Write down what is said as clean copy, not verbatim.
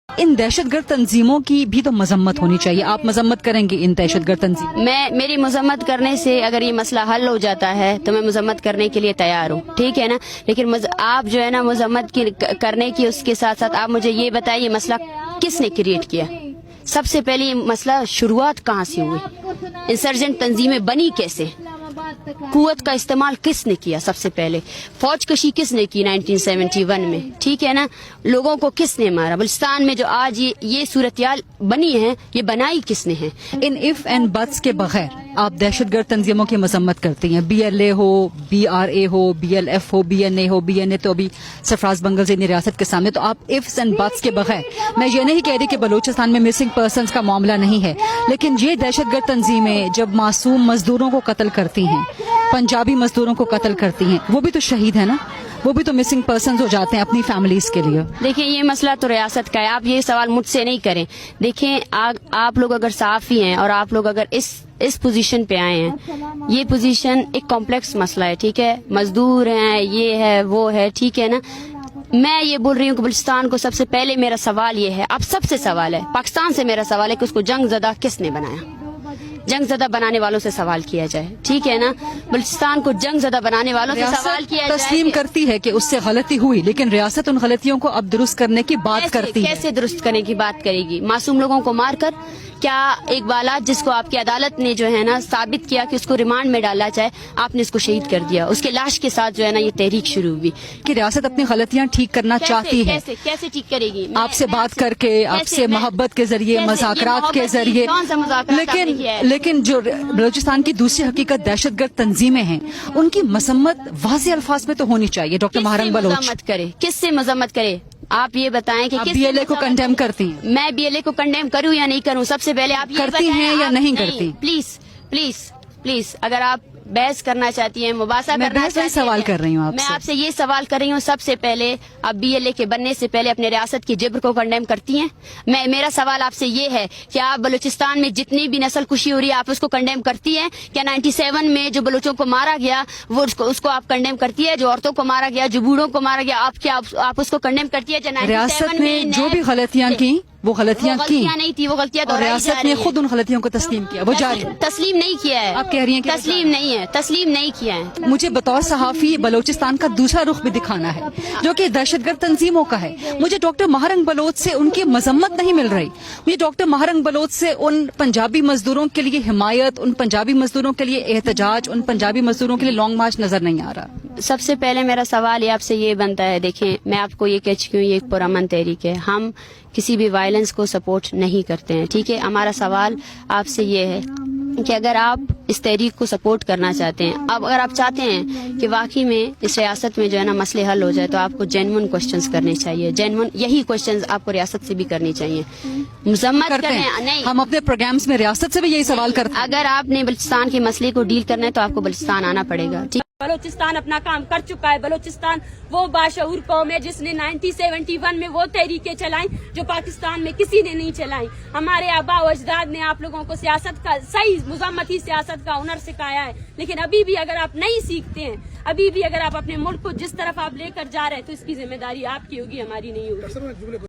ان دہشت گرد تنظیموں کی بھی تو مذمت ہونی چاہیے. آپ مذمت کریں گے ان دہشت گرد تنظیموں؟ میری مذمت کرنے سے اگر یہ مسئلہ حل ہو جاتا ہے تو میں مذمت کرنے کے لیے تیار ہوں, ٹھیک ہے نا. لیکن آپ جو ہے نا مذمت کرنے کی اس کے ساتھ ساتھ آپ مجھے یہ بتائیے مسئلہ کس نے کریٹ کیا؟ سب سے پہلے یہ مسئلہ شروعات کہاں سے ہوئی؟ انسرجنٹ تنظیمیں بنی کیسے؟ قوت کا استعمال کس نے کیا؟ سب سے پہلے فوج کشی کس نے کی 1971 میں, ٹھیک ہے نا. لوگوں کو کس نے مارا؟ بلوچستان میں جو آج یہ صورتحال بنی ہے یہ بنائی کس نے ہے؟ ان اف اینڈ بٹس کے بغیر آپ دہشت گرد تنظیموں کی مذمت کرتی ہیں. BLA ہو, BRA ہو, BLF ہو, BNA ہو. BNA تو ابھی سرفراز بنگل ذہنی ریاست کے سامنے. تو آپ ifs اینڈ بٹس کے بغیر, میں یہ نہیں کہہ رہی کہ بلوچستان میں مسنگ پرسنز کا معاملہ نہیں ہے, لیکن یہ دہشت گرد تنظیمیں جب معصوم مزدوروں کو قتل کرتی ہیں, پنجابی مزدوروں کو قتل کرتی ہیں, وہ بھی تو شہید ہے نا, وہ بھی تو مسنگ پرسنز ہو جاتے ہیں اپنی فیملیز کے لیے. دیکھیں یہ مسئلہ تو ریاست کا ہے, آپ یہ سوال مجھ سے نہیں کریں. دیکھیں آپ لوگ اگر صحافی ہیں اور آپ لوگ اگر اس پوزیشن پہ آئے ہیں, یہ پوزیشن ایک کمپلیکس مسئلہ ہے, ٹھیک ہے. مزدور ہیں, یہ ہے, وہ ہے, ٹھیک ہے نا. میں یہ بول رہی ہوں کہ بلوچستان کو سب سے پہلے میرا سوال یہ ہے, اب سب سے سوال ہے, پاکستان سے میرا سوال ہے کہ اس کو جنگ زدہ کس نے بنایا؟ جنگ زدہ بنانے والوں سے سوال کیا جائے, ٹھیک ہے نا. بلوچستان کو جنگ زدہ بنانے والوں سے سوال کیا جائے. تسلیم کرتی ہے کہ اس سے غلطی ہوئی, لیکن ریاست ان غلطیوں کو اب درست کرنے کی بات کرتی ہے. کیسے درست کرنے کی بات کرے گی؟ معصوم لوگوں کو مار کر؟ کیا ایک بالات جس کو آپ کی عدالت نے جو ہے نا ثابت کیا کہ اس کو ریمانڈ میں ڈالا جائے, آپ نے اس کو شہید کر دیا. اس کے لاش کے ساتھ جو ہے نا یہ تحریک شروع ہوئی کہ ریاست اپنی غلطیاں ٹھیک کرنا چاہتی ہے. کیسے ٹھیک کرے گی؟ آپ سے بات کر کے, آپ سے محبت کے ذریعے, مذاکرات کے ذریعے. لیکن جو بلوچستان کی دوسری حقیقت دہشت گرد تنظیمیں ہیں, ان کی مذمت واضح الفاظ میں تو ہونی چاہیے. ڈاکٹر مہرنگ بلوچ مذمت کرے, کس سے مذمت کرے؟ آپ یہ بتائیں کہ BLA کو کنڈیم کرتی ہیں. میں BLA کو کنڈیم کروں یا نہیں کروں؟ سب سے پہلے آپ کرتی ہیں یا نہیں کرتی؟ پلیز اگر آپ بحث کرنا چاہتی ہیں, مباحثہ کرنا چاہتی ہیں, سوال کر رہی ہوں میں آپ سے یہ سوال کر رہی ہوں, سب سے پہلے آپ BLA کے بننے سے پہلے اپنے ریاست کی جبر کو کنڈیم کرتی ہیں؟ میرا سوال آپ سے یہ ہے کہ آپ بلوچستان میں جتنی بھی نسل کشی ہو رہی ہے آپ اس کو کنڈیم کرتی ہیں کیا؟ 97 میں جو بلوچوں کو مارا گیا وہ اس کو آپ کنڈیم کرتی ہے؟ جو عورتوں کو مارا گیا, جو بوڑھوں کو مارا گیا, آپ اس کو کنڈیم کرتی ہے؟ ریاست میں جو بھی غلطیاں کی وہ غلطیاں نہیں تھی, وہ غلطیاں اور ریاست نے خود ان غلطیوں کو تسلیم کیا. وہ جاری تسلیم نہیں کیا ہے. آپ کہہ رہی ہیں کہ تسلیم نہیں کیا ہے. مجھے بطور صحافی بلوچستان کا دوسرا رخ بھی دکھانا ہے جو کہ دہشت گرد تنظیموں کا ہے. مجھے ڈاکٹر مہرنگ بلوچ سے ان کی مذمت نہیں مل رہی. مجھے ڈاکٹر مہرنگ بلوچ سے ان پنجابی مزدوروں کے لیے حمایت, ان پنجابی مزدوروں کے لیے احتجاج, ان پنجابی مزدوروں کے لیے لانگ مارچ نظر نہیں آ رہا. سب سے پہلے میرا سوال یہ آپ سے یہ بنتا ہے, دیکھیں میں آپ کو یہ کہہ چکی ہوں, یہ ایک پرامن تحریک ہے, ہم کسی بھی وائلنس کو سپورٹ نہیں کرتے ہیں, ٹھیک ہے. ہمارا سوال آپ سے یہ ہے کہ اگر آپ اس تحریک کو سپورٹ کرنا چاہتے ہیں, اب اگر آپ چاہتے ہیں کہ واقعی میں اس ریاست میں جو ہے نا مسئلے حل ہو جائے, تو آپ کو جینون کوسچنز کرنے چاہیے. یہی کوسچنز آپ کو ریاست سے بھی کرنی چاہیے. مذمت کرتے ہیں نہیں, ہم اپنے پروگرامز میں ریاست سے بھی یہی سوال کرتے ہیں. اگر آپ نے بلوچستان کے مسئلے کو ڈیل کرنا ہے تو آپ کو بلوچستان آنا پڑے گا. بلوچستان اپنا کام کر چکا ہے. بلوچستان وہ باشعور قوم ہے جس نے 1971 میں وہ تحریکیں چلائیں جو پاکستان میں کسی نے نہیں چلائیں. ہمارے آباء و اجداد نے آپ لوگوں کو سیاست کا صحیح مزاحمتی سیاست کا ہنر سکھایا ہے, لیکن ابھی بھی اگر آپ نہیں سیکھتے ہیں, ابھی بھی اگر آپ اپنے ملک کو جس طرف آپ لے کر جا رہے ہیں, تو اس کی ذمہ داری آپ کی ہوگی, ہماری نہیں ہوگی.